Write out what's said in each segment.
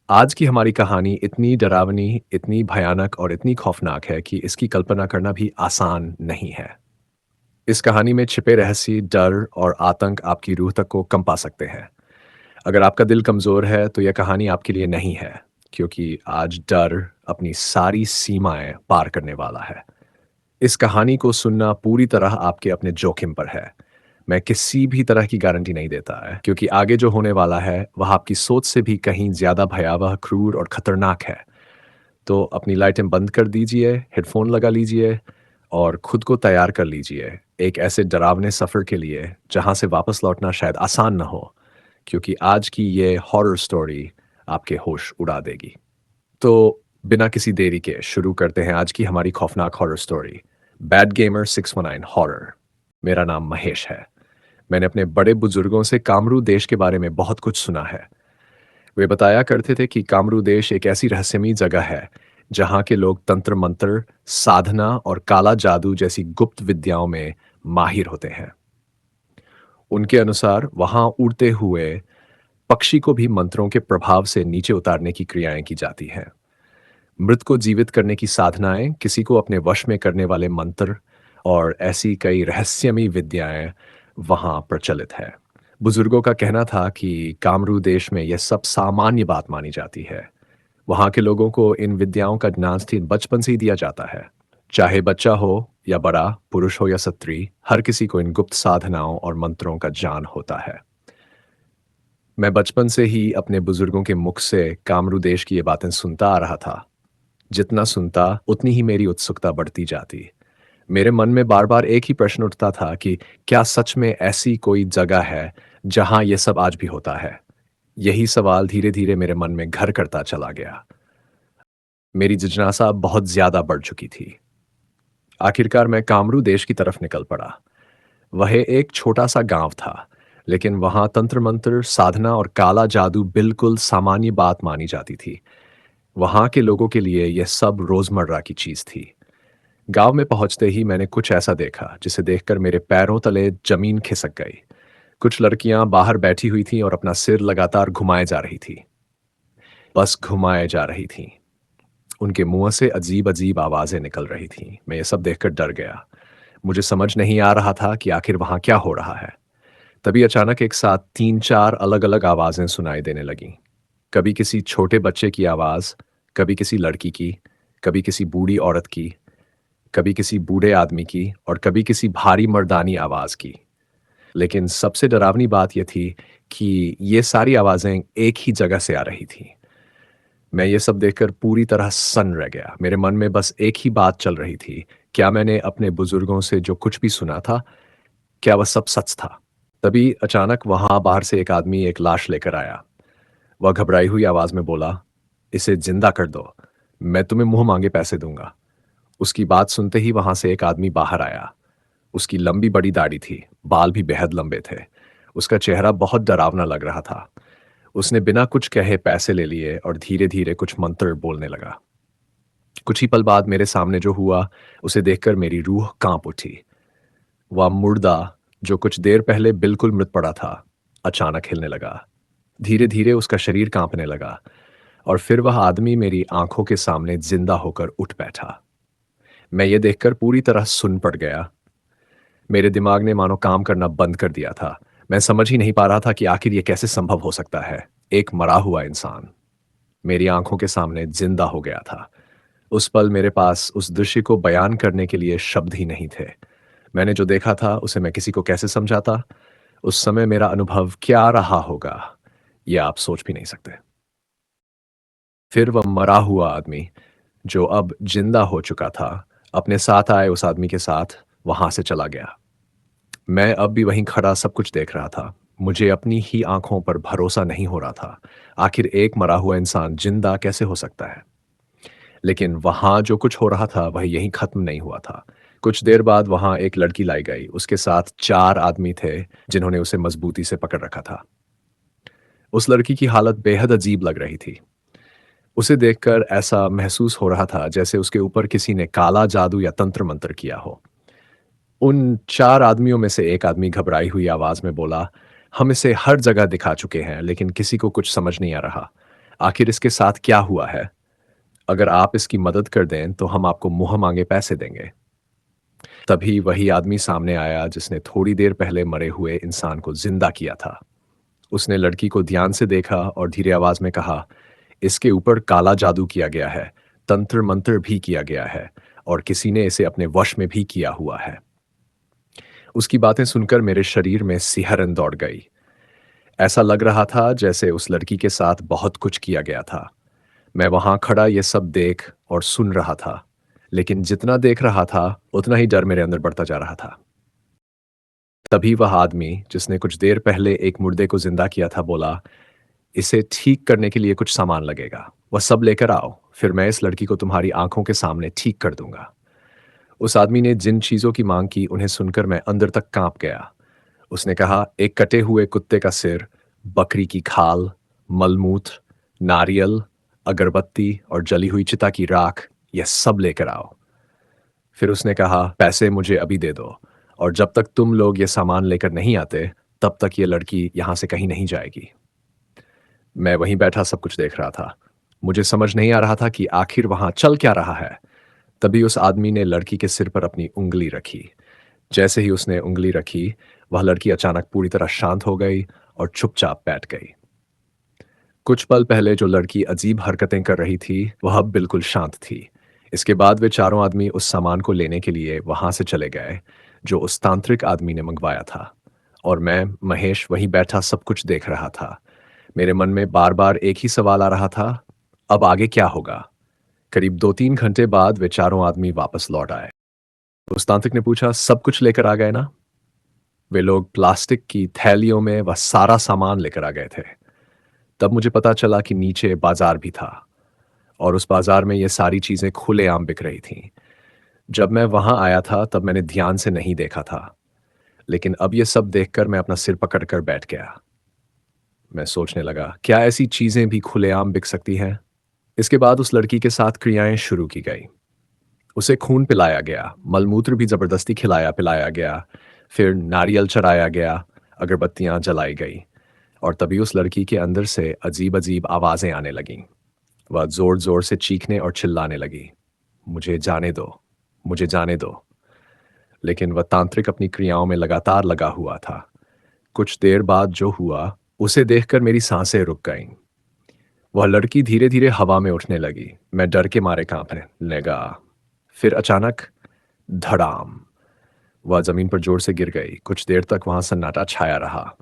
आज की हमारी कहानी इतनी डरावनी, इतनी भयानक और इतनी खौफनाक है कि इसकी कल्पना करना भी आसान नहीं है। इस कहानी में छिपे रहस्य, डर और आतंक आपकी रूह तक को कंपा सकते हैं। अगर आपका दिल कमज़ोर है, तो यह कहानी आपके लिए नहीं है, क्योंकि आज डर अपनी सारी सीमाएँ पार करने वाला है। इस कहानी को सुनना पूरी तरह आपके अपने जोखिम पर है। मैं किसी भी तरह की गारंटी नहीं देता है, क्योंकि आगे जो होने वाला है, वह आपकी सोच से भी कहीं ज़्यादा भयावह, क्रूर और खतरनाक है। तो अपनी लाइटें बंद कर दीजिए, हेडफ़ोन लगा लीजिए और खुद को तैयार कर लीजिए, एक ऐसे डरावने सफ़र के लिए, जहाँ से वापस लौटना शायद आसान ना हो, क्योंकि आज की ये हॉरर स्टोरी आपके होश उड़ा देगी। तो बिना किसी देरी के शुरू करते हैं आज की हमारी खौफनाक horror story, bad gamer 619 horror. मेरा नाम महेश है। मैंने अपने बड़े बुजुर्गों से कामरू देश के बारे में बहुत कुछ सुना है। वे बताया करते थे कि कामरू देश एक ऐसी रहस्यमयी जगह है, जहाँ के लोग तंत्र मंत्र, साधना और काला जादू जैसी गुप्त विद्याओं में माहिर होते हैं। उनके अनुसार वहाँ उड़ते हुए पक्षी को भी मंत्रों के प्रभाव से नीचे उतारने की क्रियाएं की जाती हैं। मृत को जीवित करने की साधनाएं, किसी को अपने वश में करने वाले मंत्र और ऐसी कई रहस्यमयी विद्याएं वहां प्रचलित है। बुजुर्गों का कहना था कि कामरू देश में यह सब सामान्य बात मानी जाती है। वहां के लोगों को इन विद्याओं का ज्ञान बचपन से ही दिया जाता है। चाहे बच्चा हो या बड़ा, पुरुष हो या स्त्री, हर किसी को इन गुप्त साधनाओं और मंत्रों का ज्ञान होता है। मैं बचपन से ही अपने बुजुर्गों के मुख से कामरू देश की ये बातें सुनता आ रहा था। जितना सुनता, उतनी ही मेरी उत्सुकता बढ़ती जाती। मेरे मन में बार-बार एक ही प्रश्न उठता था कि क्या सच में ऐसी कोई जगह है, जहाँ ये सब आज भी होता है? यही सवाल धीरे-धीरे मेरे मन में घर करता चला गया। मेरी जिज्ञासा अब बहुत ज़्यादा बढ़ चुकी थी। आखिरकार मैं कामरू देश की तरफ निकल पड़ा। वह एक छोटा-सा गाँव था, लेकिन वहाँ तंत्र-मंत्र, साधना और काला जादू बिल्कुल सामान्य बात मानी जाती थी। वहाँ के लोगों के लिए यह सब रोज़मर्रा की चीज़ थी। गांव में पहुंचते ही मैंने कुछ ऐसा देखा जिसे देखकर मेरे पैरों तले जमीन खिसक गई। कुछ लड़कियां बाहर बैठी हुई थीं और अपना सिर लगातार घुमाए जा रही थी। बस घुमाए जा रही थीं। उनके मुंह से अजीब अजीब आवाजें निकल रही थीं। मैं ये सब देखकर डर गया। मुझे समझ नहीं आ रहा था कि आखिर वहां क्या हो रहा है। तभी अचानक एक साथ तीन चार अलग अलग आवाजें सुनाई देने लगीं। कभी किसी छोटे बच्चे की आवाज, कभी किसी लड़की की, कभी किसी बूढ़ी औरत की, कभी किसी बूढ़े आदमी की और कभी किसी भारी मर्दानी आवाज की। लेकिन सबसे डरावनी बात यह थी कि ये सारी आवाजें एक ही जगह से आ रही थीं। मैं ये सब देखकर पूरी तरह सन्न रह गया। मेरे मन में बस एक ही बात चल रही थी, क्या मैंने अपने बुजुर्गों से जो कुछ भी सुना था, क्या वह सब सच था? तभी अचानक वहां बाहर से एक आदमी एक लाश लेकर आया। वह घबराई हुई आवाज में बोला, इसे जिंदा कर दो, मैं तुम्हें मुंह मांगे पैसे दूंगा। उसकी बात सुनते ही वहां से एक आदमी बाहर आया। उसकी लंबी बड़ी दाढ़ी थी, बाल भी बेहद लंबे थे। उसका चेहरा बहुत डरावना लग रहा था। उसने बिना कुछ कहे पैसे ले लिए और धीरे-धीरे कुछ मंत्र बोलने लगा। कुछ ही पल बाद मेरे सामने जो हुआ, उसे देखकर मेरी रूह कांप उठी। वह मुर्दा, जो कुछ देर पहले बिल्कुल मृत पड़ा था, अचानक हिलने लगा। धीरे-धीरे उसका शरीर कांपने लगा और फिर वह आदमी मेरी आंखों के सामने जिंदा होकर उठ बैठा। मैं ये देखकर पूरी तरह सुन्न पड़ गया। मेरे दिमाग ने मानो काम करना बंद कर दिया था। मैं समझ ही नहीं पा रहा था कि आखिर ये कैसे संभव हो सकता है। एक मरा हुआ इंसान मेरी आंखों के सामने जिंदा हो गया था। उस पल मेरे पास उस दृश्य को बयान करने के लिए शब्द ही नहीं थे। मैंने जो देखा था उसे मैं किसी को कैसे समझाता? उस समय मेरा अनुभव क्या रहा होगा, ये आप सोच भी नहीं सकते। फिर वह मरा हुआ आदमी, जो अब जिंदा हो चुका था, अपने साथ आए उस आदमी के साथ वहां से चला गया। मैं अब भी वहीं खड़ा सब कुछ देख रहा था। मुझे अपनी ही आंखों पर भरोसा नहीं हो रहा था। आखिर एक मरा हुआ इंसान जिंदा कैसे हो सकता है? लेकिन वहां जो कुछ हो रहा था वह यहीं खत्म नहीं हुआ था। कुछ देर बाद वहां एक लड़की लाई गई। उसके साथ चार आदमी थे, जिन्होंने उसे मजबूती से पकड़ रखा था। उस लड़की की हालत बेहद अजीब लग रही थी। उसे देखकर ऐसा महसूस हो रहा था जैसे उसके ऊपर किसी ने काला जादू या तंत्र मंत्र किया हो। उन चार आदमियों में से एक आदमी घबराई हुई आवाज में बोला, हम इसे हर जगह दिखा चुके हैं, लेकिन किसी को कुछ समझ नहीं आ रहा। आखिर इसके साथ क्या हुआ है? अगर आप इसकी मदद कर दें तो हम आपको मुँह मांगे पैसे देंगे। तभी वही आदमी सामने आया जिसने थोड़ी देर पहले मरे हुए इंसान को जिंदा किया था। उसने लड़की को ध्यान से देखा और धीरे आवाज में कहा, इसके ऊपर काला जादू किया गया है, तंत्र मंत्र भी किया गया है और किसी ने इसे अपने वश में भी किया हुआ है। उसकी बातें सुनकर मेरे शरीर में सिहरन दौड़ गई। ऐसा लग रहा था जैसे उस लड़की के साथ बहुत कुछ किया गया था। मैं वहां खड़ा ये सब देख और सुन रहा था, लेकिन जितना देख रहा था उतना ही डर मेरे अंदर बढ़ता जा रहा था। तभी वह आदमी जिसने कुछ देर पहले एक मुर्दे को जिंदा किया था बोला, इसे ठीक करने के लिए कुछ सामान लगेगा, वह सब लेकर आओ, फिर मैं इस लड़की को तुम्हारी आंखों के सामने ठीक कर दूंगा। उस आदमी ने जिन चीजों की मांग की उन्हें सुनकर मैं अंदर तक कांप गया। उसने कहा, एक कटे हुए कुत्ते का सिर, बकरी की खाल, मलमूत्र, नारियल, अगरबत्ती और जली हुई चिता की राख, यह सब लेकर आओ। फिर उसने कहा, पैसे मुझे अभी दे दो, और जब तक तुम लोग ये सामान लेकर नहीं आते तब तक ये लड़की यहां से कहीं नहीं जाएगी। मैं वहीं बैठा सब कुछ देख रहा था। मुझे समझ नहीं आ रहा था कि आखिर वहां चल क्या रहा है। तभी उस आदमी ने लड़की के सिर पर अपनी उंगली रखी। जैसे ही उसने उंगली रखी, वह लड़की अचानक पूरी तरह शांत हो गई और चुपचाप बैठ गई। कुछ पल पहले जो लड़की अजीब हरकतें कर रही थी, वह अब बिल्कुल शांत थी। इसके बाद वे चारों आदमी उस सामान को लेने के लिए वहां से चले गए, जो उस तांत्रिक आदमी ने मंगवाया था। और मैं, महेश, वहीं बैठा सब कुछ देख रहा था। मेरे मन में बार-बार एक ही सवाल आ रहा था, अब आगे क्या होगा? करीब 2-3 घंटे बाद वे चारों आदमी वापस लौट आए। उस तांत्रिक ने पूछा, सब कुछ लेकर आ गए ना? वे लोग प्लास्टिक की थैलियों में वह सारा सामान लेकर आ गए थे। तब मुझे पता चला कि नीचे बाजार भी था और उस बाजार में ये सारी चीजें खुलेआम बिक रही थीं। जब मैं वहां आया था तब मैंने ध्यान से नहीं देखा था, लेकिन अब ये सब देखकर मैं अपना सिर पकड़कर बैठ गया। मैं सोचने लगा, क्या ऐसी चीजें भी खुलेआम बिक सकती हैं? इसके बाद उस लड़की के साथ क्रियाएं शुरू की गई। उसे खून पिलाया गया, मलमूत्र भी जबरदस्ती खिलाया पिलाया गया, फिर नारियल चढ़ाया गया, अगरबत्तियां जलाई गई। और तभी उस लड़की के अंदर से अजीब अजीब आवाजें आने लगीं। वह जोर जोर से चीखने और चिल्लाने लगी, मुझे जाने दो, मुझे जाने दो। लेकिन वह तांत्रिक अपनी क्रियाओं में लगातार लगा हुआ था। कुछ देर बाद जो हुआ, उसे देखकर मेरी सांसें रुक गईं। वह लड़की धीरे धीरे हवा में उठने लगी। मैं डर के मारे कांपने लगा। फिर अचानक धड़ाम, वह जमीन पर जोर से गिर गई। कुछ देर तक वहां सन्नाटा छाया रहा।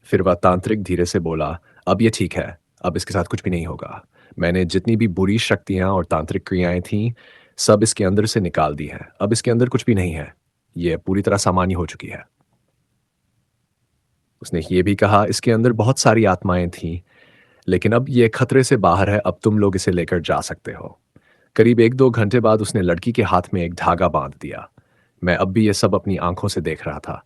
फिर वह तांत्रिक धीरे से बोला, अब ये ठीक है, अब इसके साथ कुछ भी नहीं होगा। मैंने जितनी भी बुरी शक्तियां और तांत्रिक क्रियाएं थीं, सब इसके अंदर से निकाल दी हैं। अब इसके अंदर कुछ भी नहीं है, ये पूरी तरह सामान्य हो चुकी है। उसने ये भी कहा, इसके अंदर बहुत सारी आत्माएं थीं, लेकिन अब ये खतरे से बाहर है, अब तुम लोग इसे लेकर जा सकते हो। करीब 1-2 घंटे बाद उसने लड़की के हाथ में एक धागा बांध दिया। मैं अब भी ये सब अपनी आंखों से देख रहा था,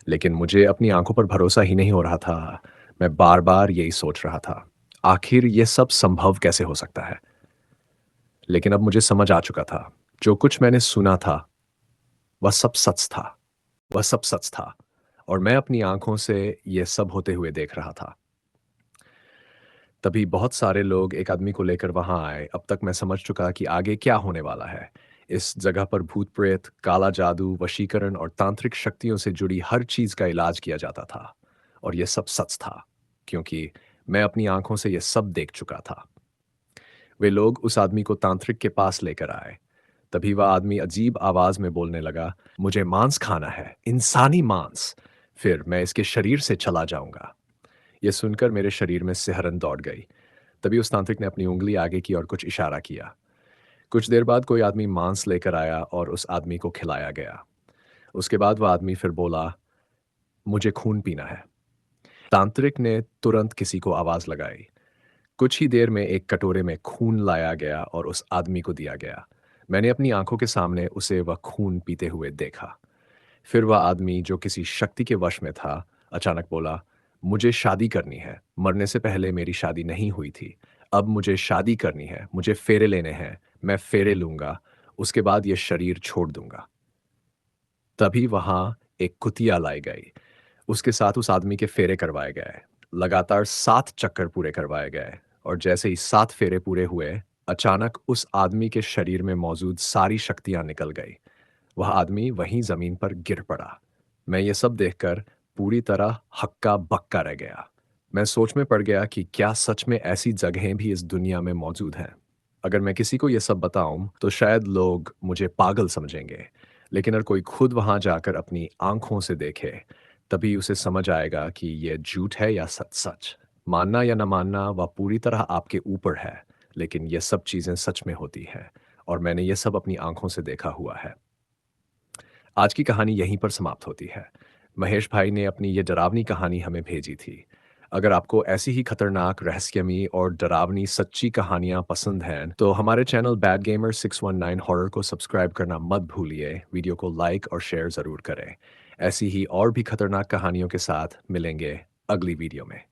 लेकिन मुझे अपनी आंखों पर भरोसा ही नहीं हो रहा था। मैं बार बार यही सोच रहा था, आखिर ये सब संभव कैसे हो सकता है? लेकिन अब मुझे समझ आ चुका था, जो कुछ मैंने सुना था वह सब सच था। वह सब सच था और मैं अपनी आंखों से यह सब होते हुए देख रहा था। तभी बहुत सारे लोग एक आदमी को लेकर वहां आए। अब तक मैं समझ चुका कि आगे क्या होने वाला है। इस जगह पर भूत प्रेत, काला जादू, वशीकरण और तांत्रिक शक्तियों से जुड़ी हर चीज का इलाज किया जाता था। और यह सब सच था, क्योंकि मैं अपनी आंखों से यह सब देख चुका था। वे लोग उस आदमी को तांत्रिक के पास लेकर आए। तभी वह आदमी अजीब आवाज में बोलने लगा, मुझे मांस खाना है, इंसानी मांस, फिर मैं इसके शरीर से चला जाऊंगा। यह सुनकर मेरे शरीर में सिहरन दौड़ गई। तभी उस तांत्रिक ने अपनी उंगली आगे की और कुछ इशारा किया। कुछ देर बाद कोई आदमी मांस लेकर आया और उस आदमी को खिलाया गया। उसके बाद वह आदमी फिर बोला, मुझे खून पीना है। तांत्रिक ने तुरंत किसी को आवाज लगाई। कुछ ही देर में एक कटोरे में खून लाया गया और उस आदमी को दिया गया। मैंने अपनी आंखों के सामने उसे वह खून पीते हुए देखा। फिर वह आदमी जो किसी शक्ति के वश में था, अचानक बोला, मुझे शादी करनी है, मरने से पहले मेरी शादी नहीं हुई थी, अब मुझे शादी करनी है, मुझे फेरे लेने हैं, मैं फेरे लूंगा, उसके बाद ये शरीर छोड़ दूंगा। तभी वहां एक कुतिया लाई गई। उसके साथ उस आदमी के फेरे करवाए गए। लगातार 7 चक्कर पूरे करवाए गए और जैसे ही 7 फेरे पूरे हुए, अचानक उस आदमी के शरीर में मौजूद सारी शक्तियाँ निकल गई। वह आदमी वहीं ज़मीन पर गिर पड़ा। मैं ये सब देखकर पूरी तरह हक्का-बक्का रह गया। मैं सोच में पड़ गया कि क्या सच में ऐसी जगहें भी इस दुनिया में मौजूद हैं? अगर मैं किसी को ये सब बताऊँ, तो शायद लोग मुझे पागल समझेंगे। लेकिन अगर कोई खुद वहाँ जाकर अपनी आँखों से देखे, तभी उसे समझ आएगा कि ये झूठ है या सच-सच। मानना या न मानना, वह पूरी तरह आपके ऊपर है, लेकिन ये सब चीज़ें सच में होती हैं और मैंने ये सब अपनी आँखों से देखा हुआ है। आज की कहानी यहीं पर समाप्त होती है। महेश भाई ने अपनी ये डरावनी कहानी हमें भेजी थी। अगर आपको ऐसी ही खतरनाक, रहस्यमयी और डरावनी सच्ची कहानियाँ पसंद हैं, तो हमारे चैनल बैड गेमर 619 हॉरर को सब्सक्राइब करना मत भूलिए। वीडियो को लाइक और शेयर ज़रूर करें। ऐसी ही और भी खतरनाक कहानियों के साथ मिलेंगे अगली वीडियो में।